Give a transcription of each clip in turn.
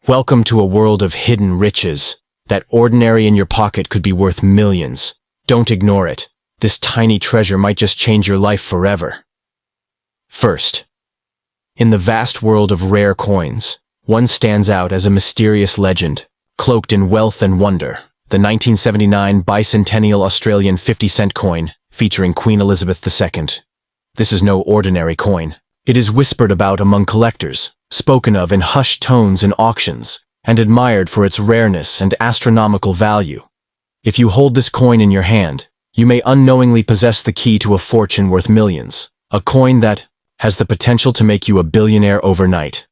Welcome to a world of hidden riches. That ordinary in your pocket could be worth millions. Don't ignore it. This tiny treasure might just change your life forever. First, in the vast world of rare coins, one stands out as a mysterious legend, cloaked in wealth and wonder. The 1979 bicentennial Australian 50-cent coin, featuring Queen Elizabeth II. This is no ordinary coin. It is whispered about among collectors, spoken of in hushed tones in auctions, and admired for its rareness and astronomical value. If you hold this coin in your hand, you may unknowingly possess the key to a fortune worth millions, a coin that has the potential to make you a billionaire overnight.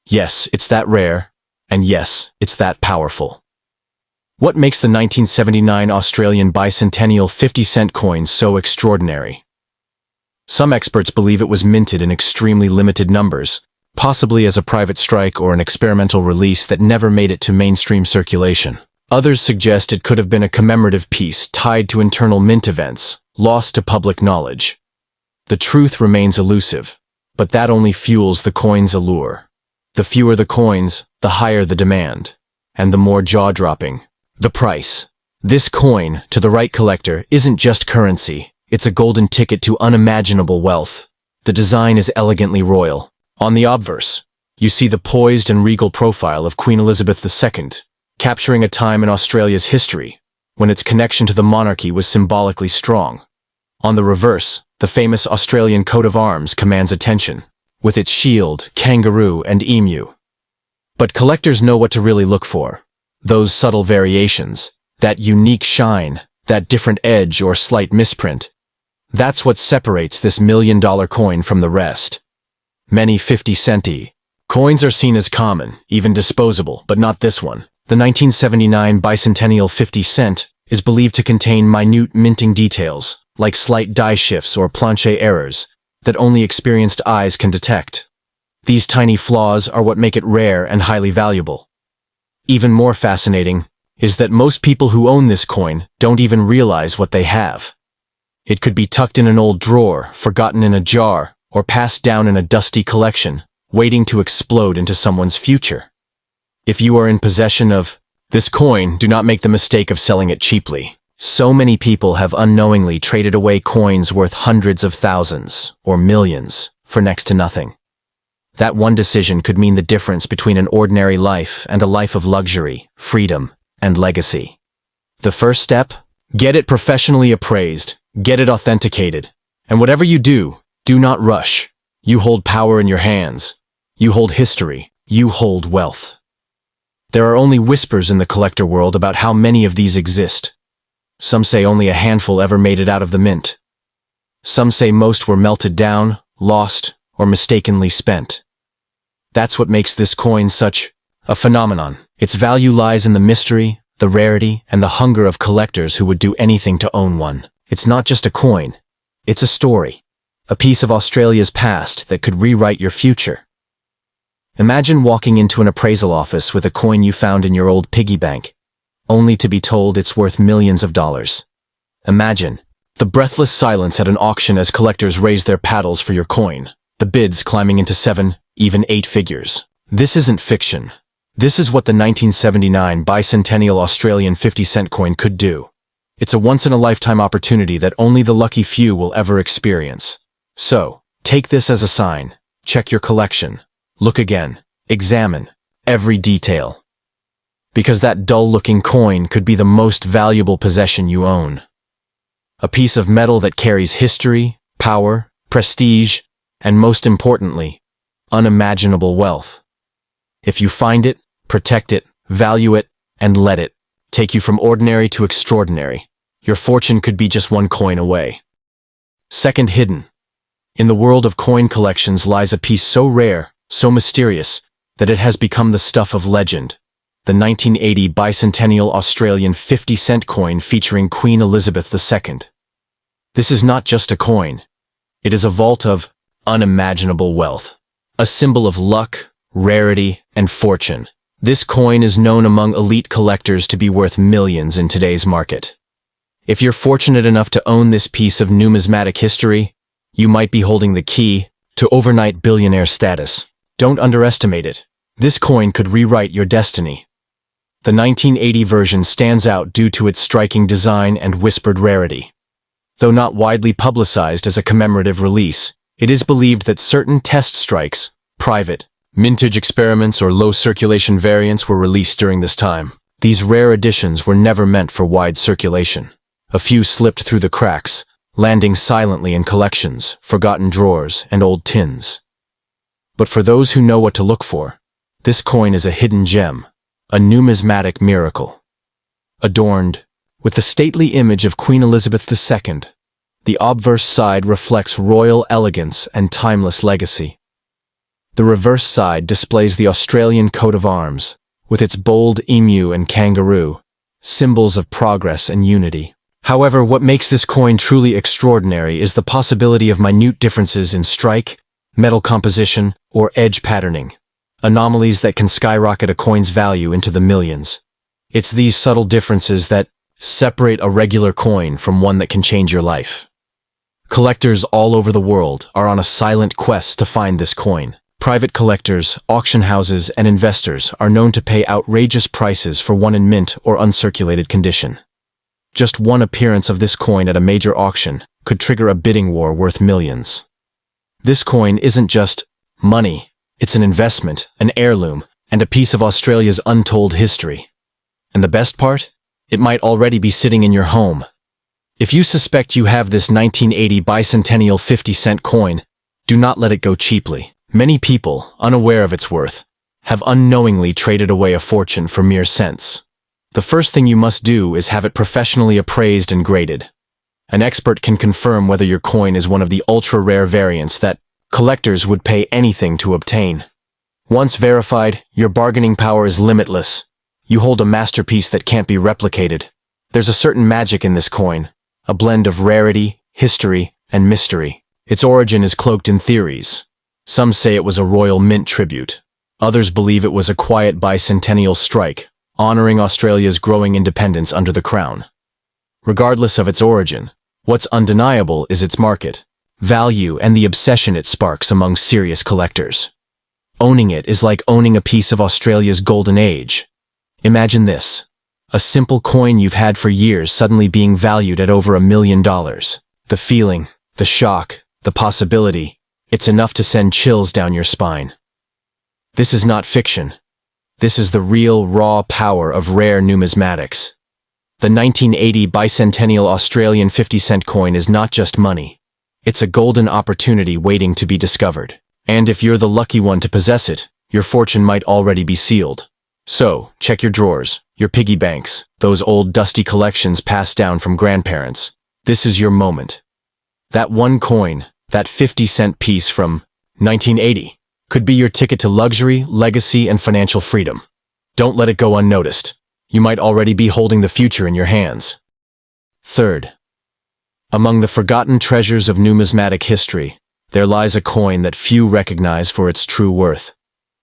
Yes, it's that rare, and yes, it's that powerful. What makes the 1979 Australian bicentennial 50-cent coin so extraordinary? Some experts believe it was minted in extremely limited numbers, possibly as a private strike or an experimental release that never made it to mainstream circulation. Others suggest it could have been a commemorative piece tied to internal mint events, lost to public knowledge. The truth remains elusive, but that only fuels the coin's allure. The fewer the coins, the higher the demand, and the more jaw-dropping the price. This coin, to the right collector, isn't just currency, it's a golden ticket to unimaginable wealth. The design is elegantly royal. On the obverse, you see the poised and regal profile of Queen Elizabeth II, capturing a time in Australia's history when its connection to the monarchy was symbolically strong. On the reverse, the famous Australian coat of arms commands attention, with its shield, kangaroo, and emu. But collectors know what to really look for. Those subtle variations, that unique shine, that different edge or slight misprint. That's what separates this million-dollar coin from the rest. Many 50-cent coins are seen as common, even disposable, but not this one. The 1979 bicentennial 50-cent is believed to contain minute minting details, like slight die shifts or planche errors, that only experienced eyes can detect. These tiny flaws are what make it rare and highly valuable. Even more fascinating is that most people who own this coin don't even realize what they have. It could be tucked in an old drawer, forgotten in a jar, or passed down in a dusty collection, waiting to explode into someone's future. If you are in possession of this coin, do not make the mistake of selling it cheaply. So many people have unknowingly traded away coins worth hundreds of thousands, or millions, for next to nothing. That one decision could mean the difference between an ordinary life and a life of luxury, freedom, and legacy. The first step? Get it professionally appraised, get it authenticated, and whatever you do not rush. You hold power in your hands. You hold history. You hold wealth. There are only whispers in the collector world about how many of these exist. Some say only a handful ever made it out of the mint. Some say most were melted down, lost, or mistakenly spent. That's what makes this coin such a phenomenon. Its value lies in the mystery, the rarity, and the hunger of collectors who would do anything to own one. It's not just a coin. It's a story. A piece of Australia's past that could rewrite your future. Imagine walking into an appraisal office with a coin you found in your old piggy bank, only to be told it's worth millions of dollars. Imagine the breathless silence at an auction as collectors raise their paddles for your coin, the bids climbing into 7, even 8 figures. This isn't fiction. This is what the 1979 bicentennial Australian 50-cent coin could do. It's a once-in-a-lifetime opportunity that only the lucky few will ever experience. So, take this as a sign. Check your collection. Look again. Examine every detail. Because that dull-looking coin could be the most valuable possession you own. A piece of metal that carries history, power, prestige, and most importantly, unimaginable wealth. If you find it, protect it, value it, and let it take you from ordinary to extraordinary, your fortune could be just one coin away. Second, hidden. In the world of coin collections lies a piece so rare, so mysterious, that it has become the stuff of legend. The 1980 bicentennial Australian 50-cent coin featuring Queen Elizabeth II. This is not just a coin. It is a vault of unimaginable wealth. A symbol of luck, rarity, and fortune. This coin is known among elite collectors to be worth millions in today's market. If you're fortunate enough to own this piece of numismatic history, you might be holding the key to overnight billionaire status. Don't underestimate it. This coin could rewrite your destiny. The 1980 version stands out due to its striking design and whispered rarity. Though not widely publicized as a commemorative release, it is believed that certain test strikes, private, mintage experiments or low circulation variants were released during this time. These rare editions were never meant for wide circulation. A few slipped through the cracks, landing silently in collections, forgotten drawers, and old tins. But for those who know what to look for, this coin is a hidden gem, a numismatic miracle. Adorned with the stately image of Queen Elizabeth II, the obverse side reflects royal elegance and timeless legacy. The reverse side displays the Australian coat of arms, with its bold emu and kangaroo, symbols of progress and unity. However, what makes this coin truly extraordinary is the possibility of minute differences in strike, metal composition, or edge patterning, anomalies that can skyrocket a coin's value into the millions. It's these subtle differences that separate a regular coin from one that can change your life. Collectors all over the world are on a silent quest to find this coin. Private collectors, auction houses, and investors are known to pay outrageous prices for one in mint or uncirculated condition. Just one appearance of this coin at a major auction could trigger a bidding war worth millions. This coin isn't just money, it's an investment, an heirloom, and a piece of Australia's untold history. And the best part? It might already be sitting in your home. If you suspect you have this 1980 bicentennial 50-cent coin, do not let it go cheaply. Many people, unaware of its worth, have unknowingly traded away a fortune for mere cents. The first thing you must do is have it professionally appraised and graded. An expert can confirm whether your coin is one of the ultra-rare variants that collectors would pay anything to obtain. Once verified, your bargaining power is limitless. You hold a masterpiece that can't be replicated. There's a certain magic in this coin, a blend of rarity, history, and mystery. Its origin is cloaked in theories. Some say it was a royal mint tribute. Others believe it was a quiet bicentennial strike, honoring Australia's growing independence under the Crown. Regardless of its origin, what's undeniable is its market, value, and the obsession it sparks among serious collectors. Owning it is like owning a piece of Australia's golden age. Imagine this: a simple coin you've had for years suddenly being valued at over $1 million. The feeling, the shock, the possibility, it's enough to send chills down your spine. This is not fiction. This is the real, raw power of rare numismatics. The 1980 bicentennial Australian 50-cent coin is not just money. It's a golden opportunity waiting to be discovered. And if you're the lucky one to possess it, your fortune might already be sealed. So, check your drawers, your piggy banks, those old dusty collections passed down from grandparents. This is your moment. That one coin, that 50-cent piece from 1980, could be your ticket to luxury, legacy, and financial freedom. Don't let it go unnoticed. You might already be holding the future in your hands. Third, among the forgotten treasures of numismatic history, there lies a coin that few recognize for its true worth.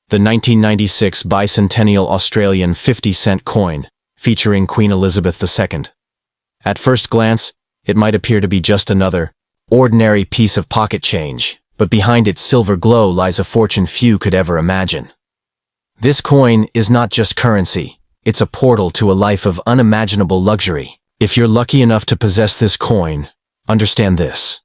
The 1996 bicentennial Australian 50-cent coin, featuring Queen Elizabeth II. At first glance, it might appear to be just another ordinary piece of pocket change, but behind its silver glow lies a fortune few could ever imagine. This coin is not just currency, it's a portal to a life of unimaginable luxury. If you're lucky enough to possess this coin, understand this.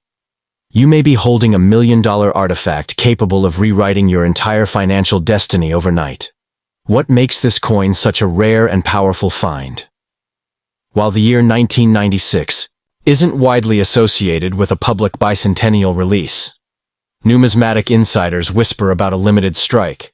You may be holding $1 million artifact capable of rewriting your entire financial destiny overnight. What makes this coin such a rare and powerful find? While the year 1996 isn't widely associated with a public bicentennial release, numismatic insiders whisper about a limited strike,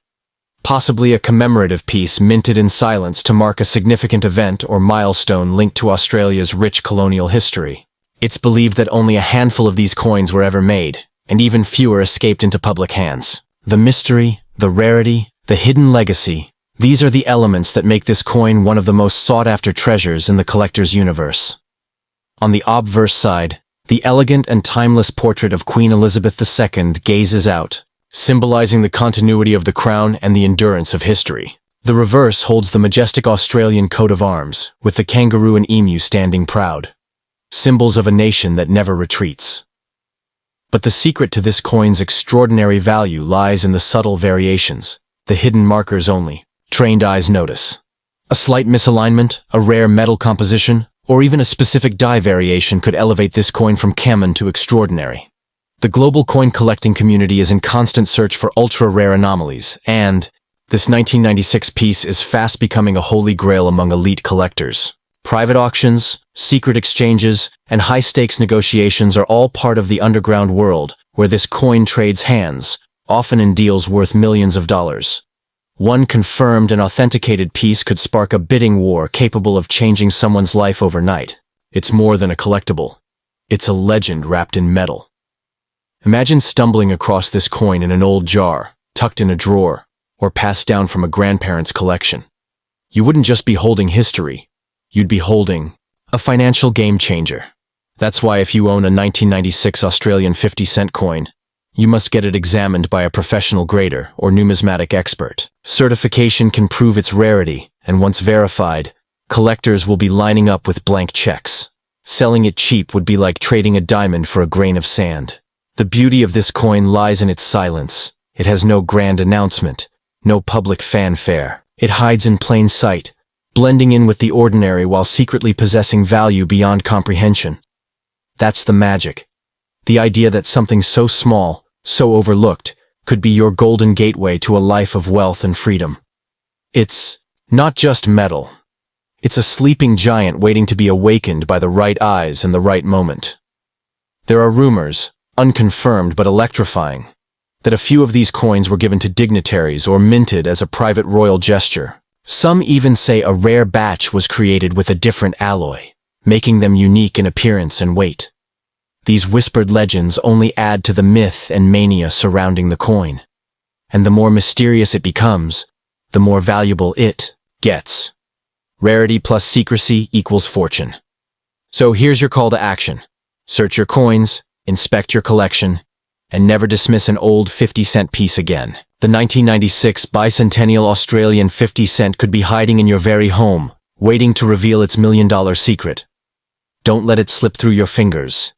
possibly a commemorative piece minted in silence to mark a significant event or milestone linked to Australia's rich colonial history. It's believed that only a handful of these coins were ever made, and even fewer escaped into public hands. The mystery, the rarity, the hidden legacy, these are the elements that make this coin one of the most sought-after treasures in the collector's universe. On the obverse side, the elegant and timeless portrait of Queen Elizabeth II gazes out, symbolizing the continuity of the crown and the endurance of history. The reverse holds the majestic Australian coat of arms, with the kangaroo and emu standing proud, symbols of a nation that never retreats. But the secret to this coin's extraordinary value lies in the subtle variations. The hidden markers only. Trained eyes notice. A slight misalignment, a rare metal composition, or even a specific die variation could elevate this coin from common to extraordinary. The global coin collecting community is in constant search for ultra-rare anomalies, and this 1996 piece is fast becoming a holy grail among elite collectors. Private auctions, secret exchanges, and high-stakes negotiations are all part of the underground world where this coin trades hands, often in deals worth millions of dollars. One confirmed and authenticated piece could spark a bidding war capable of changing someone's life overnight. It's more than a collectible. It's a legend wrapped in metal. Imagine stumbling across this coin in an old jar, tucked in a drawer, or passed down from a grandparent's collection. You wouldn't just be holding history, you'd be holding a financial game changer. That's why if you own a 1996 Australian 50-cent coin, you must get it examined by a professional grader or numismatic expert. Certification can prove its rarity, and once verified, collectors will be lining up with blank checks. Selling it cheap would be like trading a diamond for a grain of sand. The beauty of this coin lies in its silence. It has no grand announcement, no public fanfare. It hides in plain sight, blending in with the ordinary while secretly possessing value beyond comprehension. That's the magic. The idea that something so small, so overlooked, could be your golden gateway to a life of wealth and freedom. It's not just metal. It's a sleeping giant waiting to be awakened by the right eyes and the right moment. There are rumors, unconfirmed but electrifying, that a few of these coins were given to dignitaries or minted as a private royal gesture. Some even say a rare batch was created with a different alloy, making them unique in appearance and weight. These whispered legends only add to the myth and mania surrounding the coin. And the more mysterious it becomes, the more valuable it gets. Rarity plus secrecy equals fortune. So here's your call to action. Search your coins, inspect your collection, and never dismiss an old 50-cent piece again. The 1996 bicentennial Australian 50-cent could be hiding in your very home, waiting to reveal its million-dollar secret. Don't let it slip through your fingers.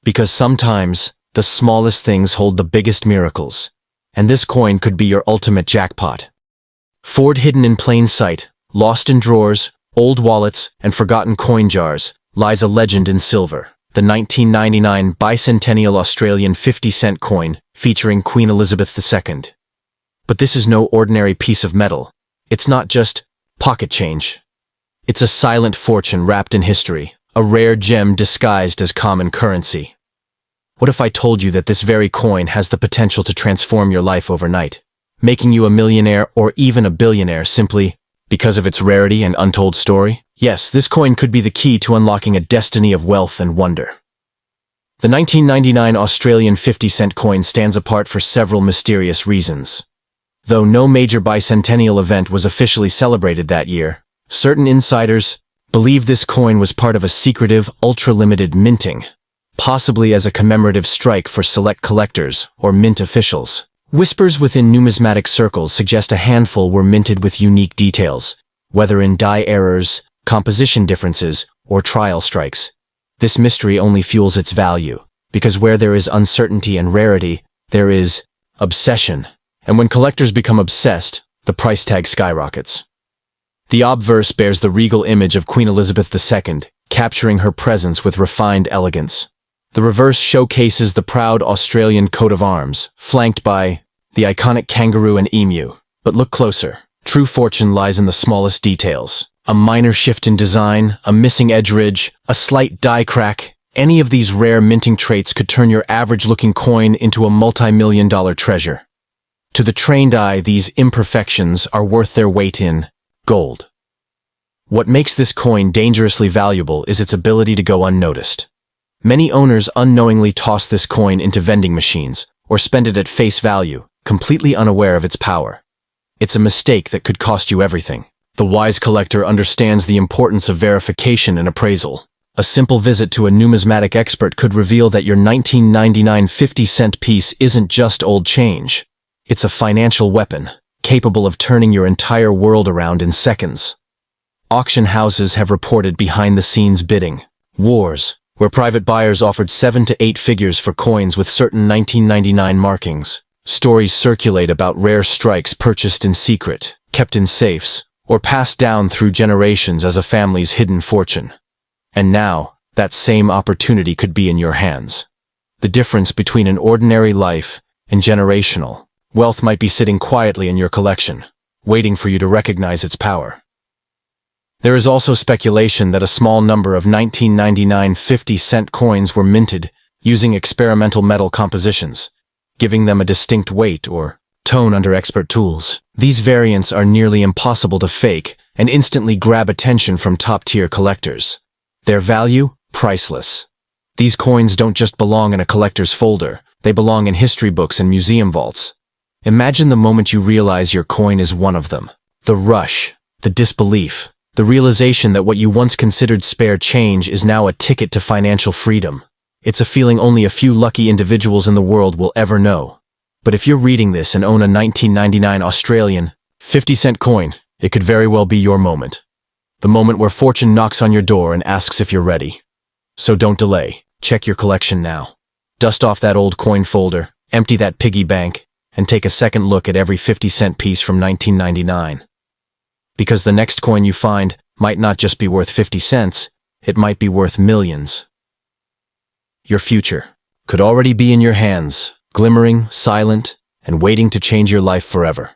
Because sometimes, the smallest things hold the biggest miracles, and this coin could be your ultimate jackpot. Hidden in plain sight, lost in drawers, old wallets, and forgotten coin jars, lies a legend in silver. The 1999 bicentennial Australian 50-cent coin featuring Queen Elizabeth II. But this is no ordinary piece of metal. It's not just pocket change. It's a silent fortune wrapped in history, a rare gem disguised as common currency. What if I told you that this very coin has the potential to transform your life overnight, making you a millionaire or even a billionaire simply because of its rarity and untold story? Yes, this coin could be the key to unlocking a destiny of wealth and wonder. The 1999 Australian 50-cent coin stands apart for several mysterious reasons. Though no major bicentennial event was officially celebrated that year, certain insiders believe this coin was part of a secretive, ultra-limited minting, possibly as a commemorative strike for select collectors or mint officials. Whispers within numismatic circles suggest a handful were minted with unique details, whether in die errors, composition differences, or trial strikes. This mystery only fuels its value, because where there is uncertainty and rarity, there is obsession. And when collectors become obsessed, the price tag skyrockets. The obverse bears the regal image of Queen Elizabeth II, capturing her presence with refined elegance. The reverse showcases the proud Australian coat of arms, flanked by the iconic kangaroo and emu. But look closer. True fortune lies in the smallest details. A minor shift in design, a missing edge ridge, a slight die crack. Any of these rare minting traits could turn your average-looking coin into a multi-million-dollar treasure. To the trained eye, these imperfections are worth their weight in gold. What makes this coin dangerously valuable is its ability to go unnoticed. Many owners unknowingly toss this coin into vending machines or spend it at face value, completely unaware of its power. It's a mistake that could cost you everything. The wise collector understands the importance of verification and appraisal. A simple visit to a numismatic expert could reveal that your 1999 50-cent piece isn't just old change. It's a financial weapon, capable of turning your entire world around in seconds. Auction houses have reported behind-the-scenes bidding wars, where private buyers offered 7 to 8 figures for coins with certain 1999 markings. Stories circulate about rare strikes purchased in secret, kept in safes, or passed down through generations as a family's hidden fortune. And now, that same opportunity could be in your hands. The difference between an ordinary life and generational wealth might be sitting quietly in your collection, waiting for you to recognize its power. There is also speculation that a small number of 1999 50-cent coins were minted using experimental metal compositions, giving them a distinct weight or tone under expert tools. These variants are nearly impossible to fake and instantly grab attention from top-tier collectors. Their value? Priceless. These coins don't just belong in a collector's folder, they belong in history books and museum vaults. Imagine the moment you realize your coin is one of them. The rush, the disbelief, the realization that what you once considered spare change is now a ticket to financial freedom. It's a feeling only a few lucky individuals in the world will ever know. But if you're reading this and own a 1999 Australian 50-cent coin, it could very well be your moment. The moment where fortune knocks on your door and asks if you're ready. So don't delay. Check your collection now. Dust off that old coin folder, empty that piggy bank, and take a second look at every 50-cent piece from 1999. Because the next coin you find might not just be worth 50 cents, it might be worth millions. Your future could already be in your hands, glimmering, silent, and waiting to change your life forever.